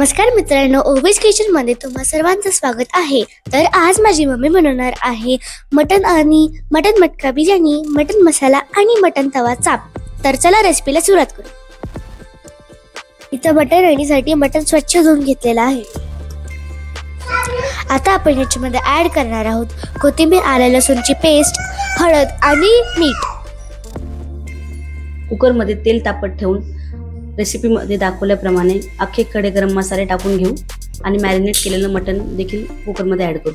नमस्कार मित्रांनो, ओवेज किचन मध्ये तुम्हा सर्वांचं स्वागत आहे। तर आज माझी मम्मी बनवणार आहे मटन आणि मटन मटका बिर्याणी, मटन मसाला आणि मटन तवा चाप। तर चला रेसिपीला सुरुवात करू। इथं मटन आणण्यासाठी मटन स्वच्छ धुवून घेतलेला आहे। आता आपण याच्यामध्ये ऍड करणार आहोत कोथिंबीर, आलं लसूणची पेस्ट, हळद आणि मीठ। कुकर मध्ये तेल तापत ठेवून रेसिपी मध्ये दाखवल्याप्रमाणे अख्खे खडे गरम मसाले टाकून घेऊ आणि मॅरिनेट केलेलं मटन देखील कुकर मध्ये ऍड करू।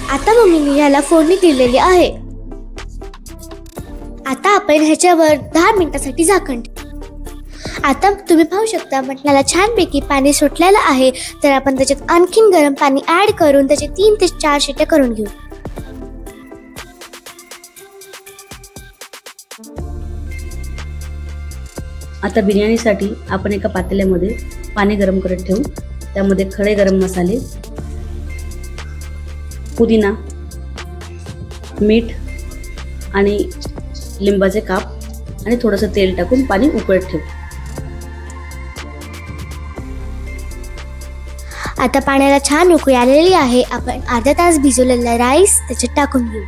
आता मम्मीने याला फोडणी दिलेली आहे। आता आपण ह्याच्यावर 10 मिनिटांसाठी झाकण ठेवू। आता तुम्ही पाहू शकता मटणाला छानपैकी पाणी सुटलेलं आहे। तर आपण त्याच्यात आणखीन गरम पाणी ऍड करून त्याचे 3 ते 4 शिट्या करून घेऊ। आता बिर्याणीसाठी आपण एका पातेल्यामध्ये पाणी गरम करत ठेवू। त्यामध्ये खडे गरम मसाले, पुदिना, मीठ आणि लिंबाचे काप आणि थोडंसं तेल टाकून पाणी उकळत ठेवू। आता पाण्याला छान उकळी आलेली आहे। आपण अर्धा तास भिजवलेला राईस त्याच्यात टाकून घेऊ।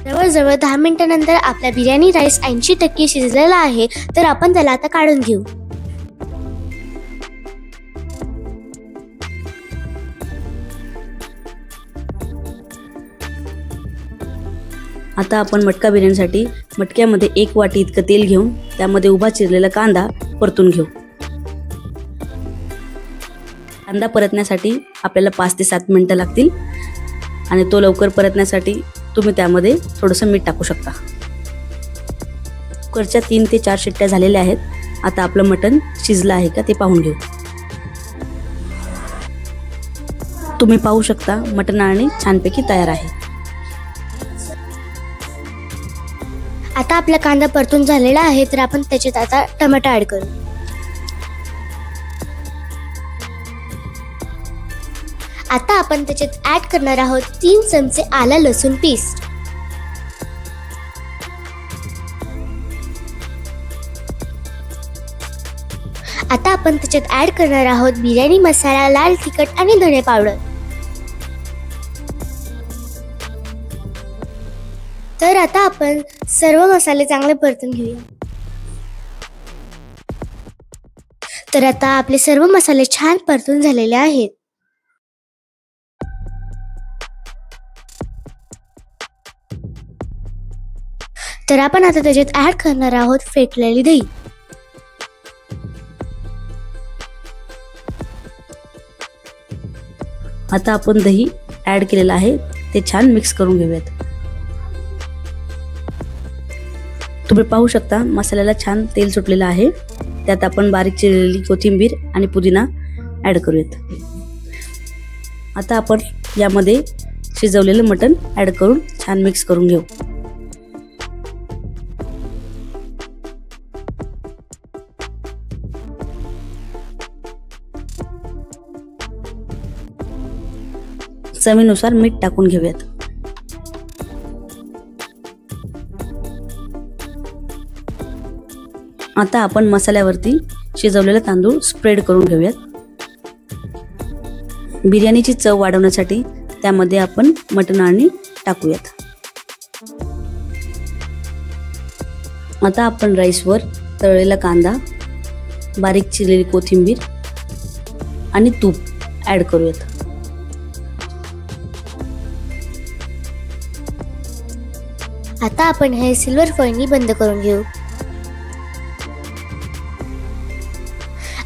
जवळजवळ 10 मिनिटांनंतर आपला बिर्याणी राईस 80% शिजलेला आहे। तर आपण त्याला आता काढून घेऊ। आता आपण मटका बिर्याणीसाठी मटक्यामध्ये 1 वाटी इतकं तेल घेऊन त्यामध्ये उभा चिरलेला कांदा परतून घेऊ। कांदा परतण्यासाठी आपल्याला 5 ते 7 मिनिटं लागतील आणि तो लवकर परतण्यासाठी तुम्ही त्यामध्ये थोडंसं मीठ टाकू शकता। कुकरच्या 3 ते 4 शिट्ट्या झालेल्या आहेत। आता आपलं मटण शिजलं आहे का ते पाहून घेऊ। तुम्ही पाहू शकता मटण आणि छानपैकी तयार आहे। आता आपला कांदा परतून झालेला आहे। तर आपण त्याच्यात आता टोमॅटो ऍड करू। आता आपण त्याच्यात ऍड करणार आहोत 3 चमचे आलं लसूण पेस्ट। आता आपण त्याच्यात ऍड करणार आहोत बिर्याणी मसाला, लाल तिखट आणि धने पावडर। तर आता आपण सर्व मसाले चांगले परतून घेऊया। तर आता आपले सर्व मसाले छान परतून झालेले आहेत। तर आपण आता त्याच्यात ऍड करणार आहोत फेटलेली दही। आता आपण दही ऍड केलेलं आहे ते छान मिक्स करून घेऊयात। तुम्ही पाहू शकता मसाल्याला छान तेल सुटलेलं आहे। त्यात आपण बारीक चिरलेली कोथिंबीर आणि पुदिना ऍड करूयात। आता आपण यामध्ये शिजवलेलं मटण ऍड करून छान मिक्स करून घेऊ। चवीनुसार मीठ टाकून घेऊयात। आता आपण मसाल्यावरती शिजवलेले तांदूळ स्प्रेड करून घेऊयात। बिर्याणीची चव वाढवण्यासाठी त्यामध्ये आपण मटण आणि टाकूयात। आता आपण राईसवर तळलेला कांदा, बारीक चिरलेली कोथिंबीर आणि तूप ऍड करूयात। आता आपण हे सिल्वर फॉइलनी बंद करून घेऊ।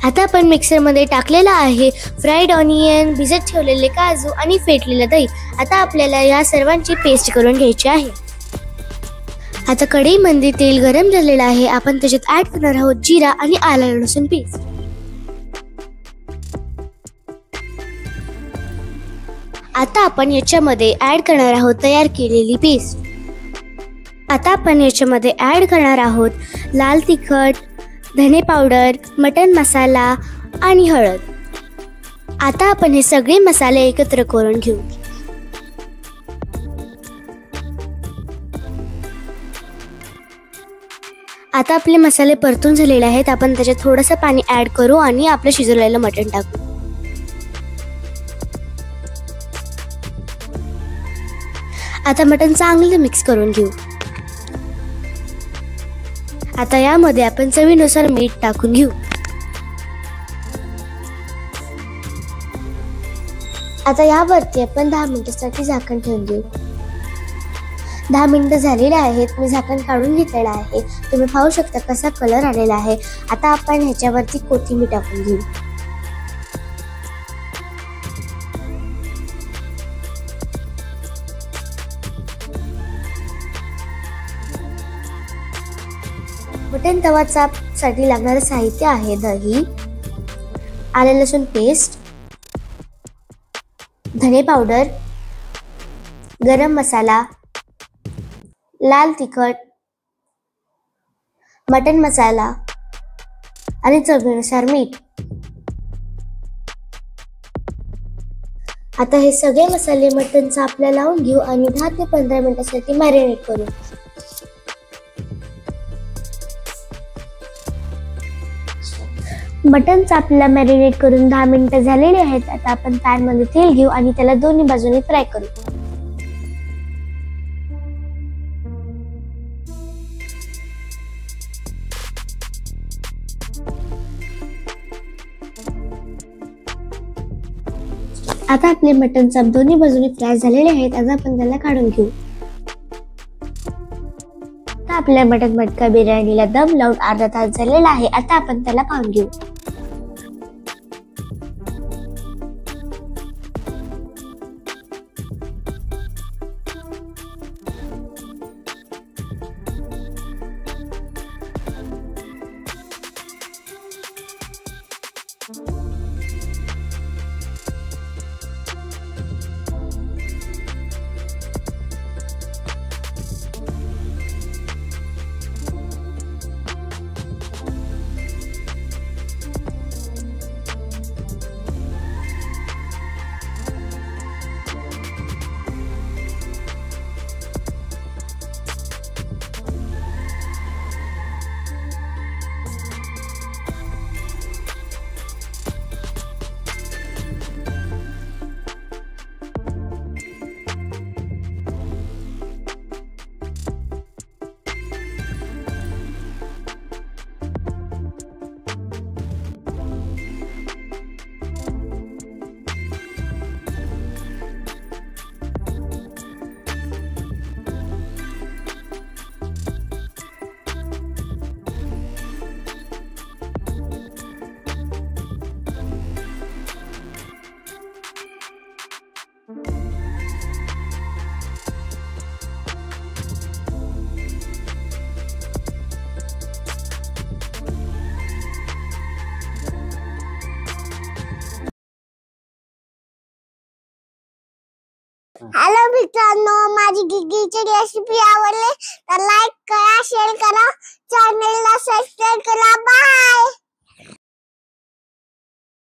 आता आपण मिक्सर मध्ये टाकलेला आहे फ्राईड ऑनियन, भिजत ठेवलेले काजू आणि फेटलेलं दही। आता आपल्याला या सर्वांची पेस्ट करून घ्यायची आहे। आता कढईमध्ये तेल गरम झालेलं आहे। आपण त्याच्यात ऍड करणार आहोत जिरा आणि आलं लसूण पेस्ट। आता आपण याच्यामध्ये ऍड करणार आहोत तयार केलेली पेस्ट। आता आपण याच्यामध्ये ॲड करणार आहोत लाल तिखट, धने पावडर, मटण मसाला आणि हळद. आता आपण हे सगळे मसाले एकत्र करून घेऊ. आता आपले मसाले परतून झालेले आहेत. आपण त्याच्यात थोडंसं पाणी ॲड करू आणि आपलं शिजवलेलं मटण टाकू. आता मटण चांगलं मिक्स करून घेऊ. आता यामध्ये आपण चवीनुसार मीठ टाकून घेऊ. आता यावरती आपण 10 मिनिटांसाठी झाकण ठेवून देऊ. 10 मिनिटं झालेले आहेत. मी झाकण काढून घेतलेलं आहे. तुम्ही पाहू शकता कसा कलर आलेला आहे. आता आपण ह्याच्यावरती कोथिंबीर टाकून घेऊ. मटण तवा चापसाठी लागणारं साहित्य आहे दही, आले लसूण पेस्ट, धने पावडर, गरम मसाला, लाल तिखट, मटण मसाला आणि चवीनुसार मीठ. आता हे सगळे मसाले मटण चापला लावून घेऊ आणि 10 ते 15 मिनिटांसाठी मॅरिनेट करू. मटण चापला मॅरिनेट करून 10 मिनिटं झालेली आहेत. आता आपण पॅन मध्ये तेल घेऊ आणि त्याला दोन्ही बाजूने फ्राय करू. आता आपले मटण चाप दोन्ही बाजूने फ्राय झालेले आहेत. आता आपण त्याला काढून घेऊ. आता आपल्या मटण मटका बिर्याणीला दम लावून अर्धा तास झालेला आहे. आता आपण त्याला पाहून घेऊ. हॅलो मित्रांनो, माझी गिगीची रेसिपी आवडली तर लाईक करा, शेअर करा, चॅनलला सबस्क्राईब करा. बाय.